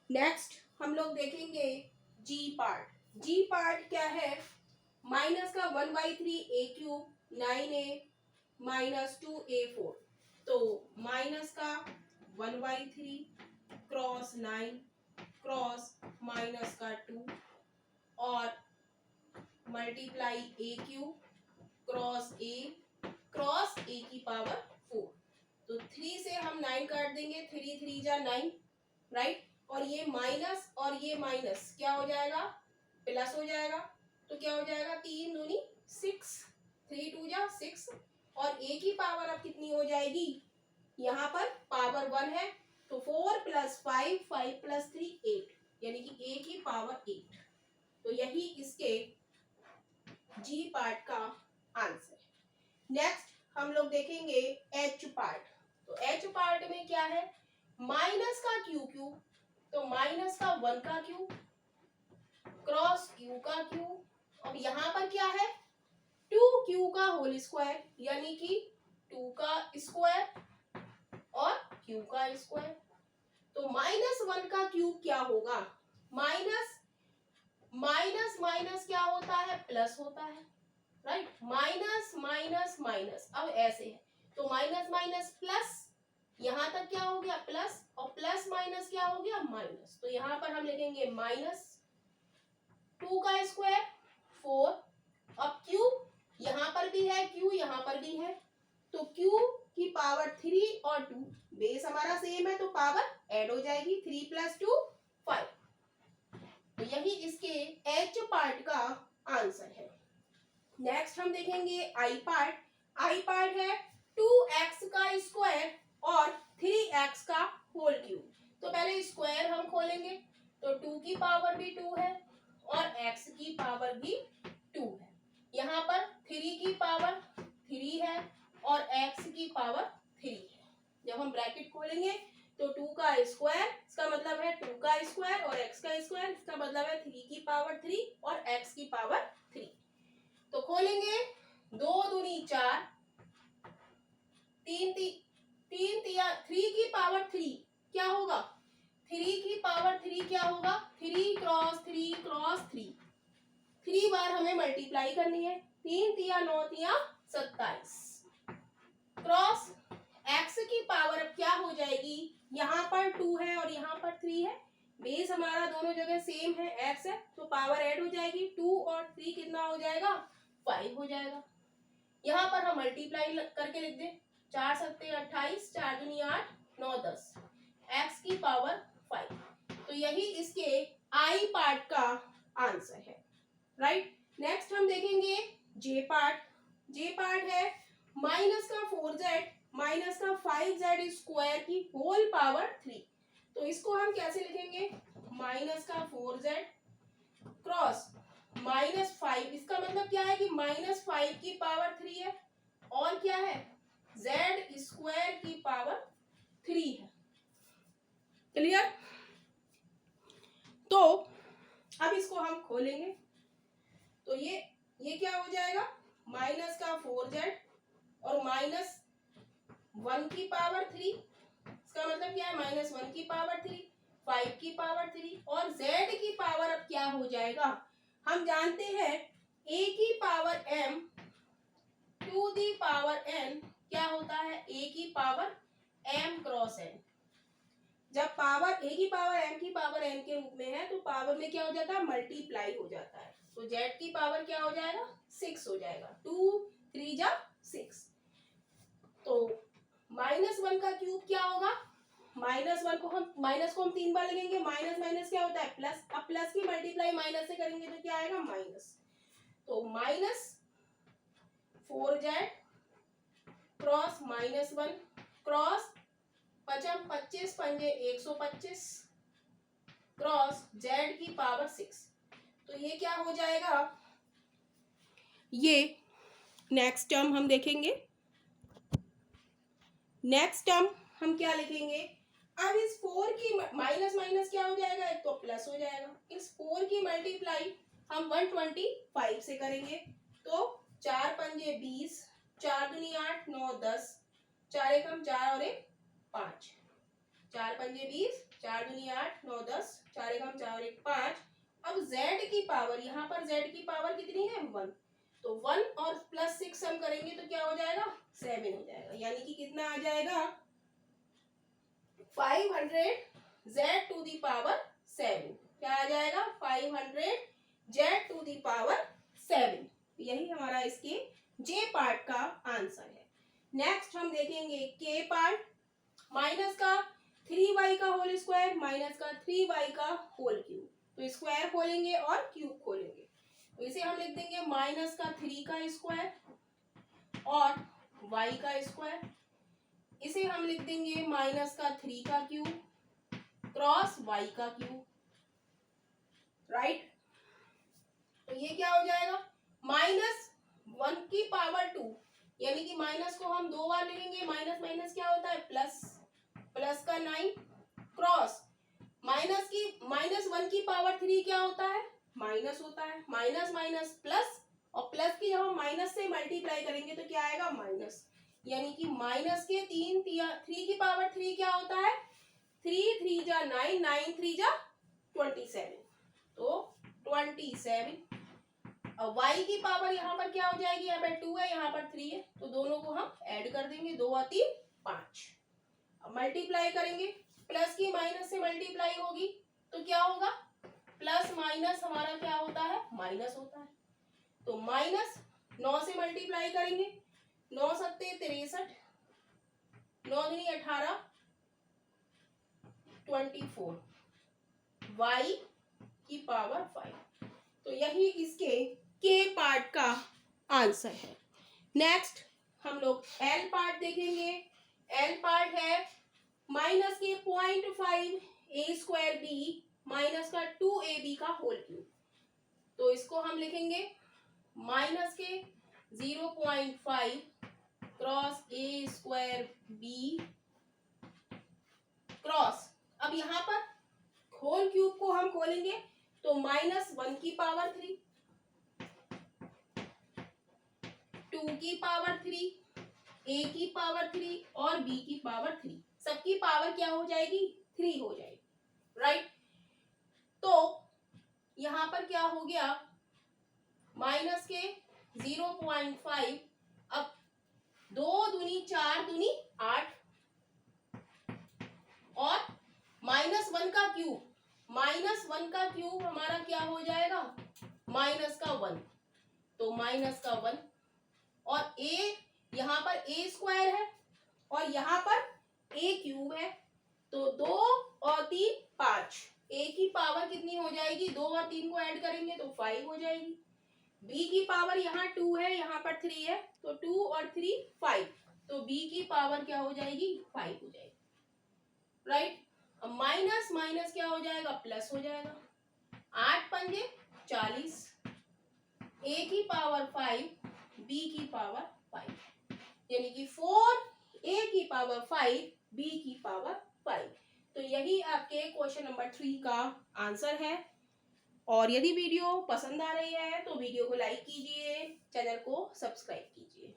Next हम लोग देखेंगे जी पार्ट। जी पार्ट क्या है? माइनस का 1/3 a³ 9a -2a4। तो माइनस का 1/3 क्रॉस 9 क्रॉस माइनस का 2 और मल्टीप्लाई a³ क्रॉस a की पावर 4। तो 3 से हम 9 काट देंगे, 3 3 जा 9, राइट। और ये माइनस और ये माइनस क्या हो जाएगा? प्लस हो जाएगा। तो क्या हो जाएगा? 3 दूनी 6, 3 2 जा 6। और a की पावर अब कितनी हो जाएगी? यहाँ पर पावर 1 है, तो 4 + 5 5 + 3 8, यानी कि a की पावर 8। तो यही इसके जी पार्ट का आंसर है। नेक्स्ट हम लोग देखेंगे एच पार्ट। तो एच पार्ट में क्या है? माइनस का क्यू, तो माइनस का 1 का क्यू क्रॉस क्यू का क्यू, और यहाँ पर क्या है? 2q का होल स्क्वायर, यानी कि 2 का स्क्वायर और q का स्क्वायर। तो -1 का क्यूब क्या होगा? माइनस माइनस माइनस क्या होता है? प्लस होता है, राइट। माइनस माइनस माइनस, अब ऐसे है तो माइनस माइनस प्लस, यहां तक क्या हो गया? प्लस, और प्लस माइनस क्या हो गया? माइनस। तो यहां पर हम लिखेंगे -2 का स्क्वायर 4। अब q यहां पर भी है, q यहां पर भी है, तो q की पावर 3 और 2, बेस हमारा सेम है तो पावर ऐड हो जाएगी, 3 + 2 5। तो यही इसके एच पार्ट का आंसर है। नेक्स्ट हम देखेंगे आई पार्ट। आई पार्ट है 2x का स्क्वायर और 3x का होल क्यूब। तो पहले स्क्वायर हम खोलेंगे, तो 2 की पावर भी 2 है और x की पावर भी 2 है। यहाँ पर 3 की पावर 3 है और x की पावर 3 है। जब हम ब्रैकेट खोलेंगे तो 2 का स्क्वायर, इसका मतलब है 2 का स्क्वायर, और x का स्क्वायर, इसका मतलब है 3 की पावर 3 और x की पावर 3। तो खोलेंगे, 2 दूनी 4, 3 तिया 3 की पावर 3 क्या होगा? 3 की पावर 3 क्या होगा? 3 क्रॉस 3 क्रॉस 3, 3 बार हमें मल्टीप्लाई करनी है। 3 तिया 9 तिया 27 क्रॉस x की पावर अब क्या हो जाएगी? यहाँ पर 2 है और यहाँ पर 3 है, बेस हमारा दोनों जगह सेम है, x है, तो पावर ऐड हो जाएगी। 2 और 3 कितना हो जाएगा? 5 हो जाएगा। यहाँ पर हम मल्टीप्लाई करके लिख दे, 4 सत्ते 28, 4 दूनी 8, 9 10, x की पावर 5। तो यही इसके आई पार्ट का आंसर है, राइट। नेक्स्ट हम देखेंगे जे पार्ट। जे पार्ट है माइनस का 4z माइनस का 5z स्क्वायर की होल पावर 3। तो इसको हम कैसे लिखेंगे? माइनस का 4z क्रॉस -5, इसका मतलब क्या है कि -5 की पावर 3 है, और क्या है? z स्क्वायर की पावर 3 है। क्लियर? तो अब इसको हम खोलेंगे, तो ये क्या हो जाएगा? माइनस का 4z और -1 की पावर 3, इसका मतलब क्या है? -1 की पावर 3, 5 की पावर 3, और z की पावर अब क्या हो जाएगा? हम जानते हैं a की power m to the power n क्या होता है? a की पावर m क्रॉस n। जब पावर a की पावर m की पावर n के रूप में है तो पावर में क्या हो जाता है? मल्टीप्लाई हो जाता है। तो z की पावर क्या हो जाएगा? 6 हो जाएगा, 2 3 जा 6। तो -1 का क्यूब क्या होगा? -1 को हम 3 बार लगेंगे, माइनस माइनस क्या होता है? प्लस। अब प्लस की मल्टीप्लाई माइनस से करेंगे तो क्या आएगा? माइनस। तो -4z क्रॉस -1 क्रॉस 55 25 पंजे 125 क्रॉस z की पावर 6। तो ये क्या हो जाएगा? ये नेक्स्ट टर्म हम देखेंगे। नेक्स्ट टर्म हम क्या लिखेंगे? अब इस 4 की माइनस माइनस क्या हो जाएगा? एक तो प्लस हो जाएगा। इस 4 की मल्टीप्लाई हम 125 से करेंगे, तो 4 पंजे 20, 4 दूनी 8 9 10, 4 एकम 4 और 1 5, 4 पंजे 20, 4 दूनी 8, 9 10, 4 एक हम 4 एक 5। अब z की पावर, यहाँ पर z की पावर कितनी है 1, तो 1 और प्लस 6 हम करेंगे तो क्या हो जाएगा 7 हो जाएगा, यानी कि कितना आ जाएगा 500 z टू दी पावर 7। क्या आ जाएगा 500 z टू दी पावर 7। यही हमारा इसके जे पार्ट का आंसर है। नेक्स्ट हम देखेंगे के पार्ट, माइनस का 3y का होल स्क्वायर माइनस का 3y का होल क्यूब। तो स्क्वायर खोलेंगे और क्यूब खोलेंगे, तो इसे हम लिख देंगे माइनस का 3 का स्क्वायर और y का स्क्वायर। इसे हम लिख देंगे माइनस का 3 का क्यूब क्रॉस y का क्यूब, राइट। तो ये क्या हो जाएगा -1 की पावर 2, यानी कि माइनस को हम 2 बार लिखेंगे, माइनस माइनस क्या होता है प्लस, प्लस का 9 क्रॉस -1 की पावर 3 क्या होता है माइनस होता है, माइनस माइनस प्लस, और प्लस की जब हम माइनस से मल्टीप्लाई करेंगे तो क्या आएगा माइनस, यानी कि माइनस के 3 की पावर 3 क्या होता है 3 3 जा 9, 9 3 जा 27, तो 27। अब y की पावर यहाँ पर क्या हो जाएगी, यहाँ पर 2 है यहाँ पर 3 है, तो दोनों को हम ऐड कर देंगे, 2 और 3 5। अब मल्टीप्लाई करेंगे, प्लस की माइनस से मल्टीप्लाई होगी तो क्या होगा प्लस माइनस हमारा क्या होता है माइनस होता है, तो माइनस 9 से मल्टीप्लाई करेंगे, 9 सत्ते 63, 9 दूनी 18, 24, y की पावर 5। तो यही इसके के पार्ट का आंसर है। नेक्स्ट हम लोग एल पार्ट देखेंगे। एल पार्ट है माइनस के 0.5 ए स्क्वायर बी माइनस का 2ab का होल क्यूब। तो इसको हम लिखेंगे माइनस के 0.5 cross a square b cross, अब यहाँ पर होल क्यूब को हम खोलेंगे तो -1 की पावर 3, 2 की पावर 3, a की पावर 3 और b की पावर 3, सबकी पावर क्या हो जाएगी 3 हो जाएगी, राइट। तो यहाँ पर क्या हो गया माइनस के 0.5, अब 2 दूनी 4 दूनी 8 और -1 का क्यूब, -1 का क्यूब हमारा क्या हो जाएगा माइनस का 1, तो माइनस का 1 और a यहाँ पर a स्क्वायर है और यहाँ पर a क्यूब है, तो 2 और 3 5, a की पावर कितनी हो जाएगी 2 और 3 को ऐड करेंगे तो 5 हो जाएगी, b की पावर यहाँ 2 है यहाँ पर 3 है, तो 2 और 3 5, तो b की पावर क्या हो जाएगी 5 हो जाएगी, राइट। अब माइनस माइनस क्या हो जाएगा प्लस हो जाएगा, 8 पंजे 40, a की पावर 5 b की पावर 5, यानी कि 4 a की पावर 5 b की पावर 5। तो यही आपके क्वेश्चन नंबर 3 का आंसर है। और यदि वीडियो पसंद आ रही है तो वीडियो को लाइक कीजिए, चैनल को सब्सक्राइब कीजिए।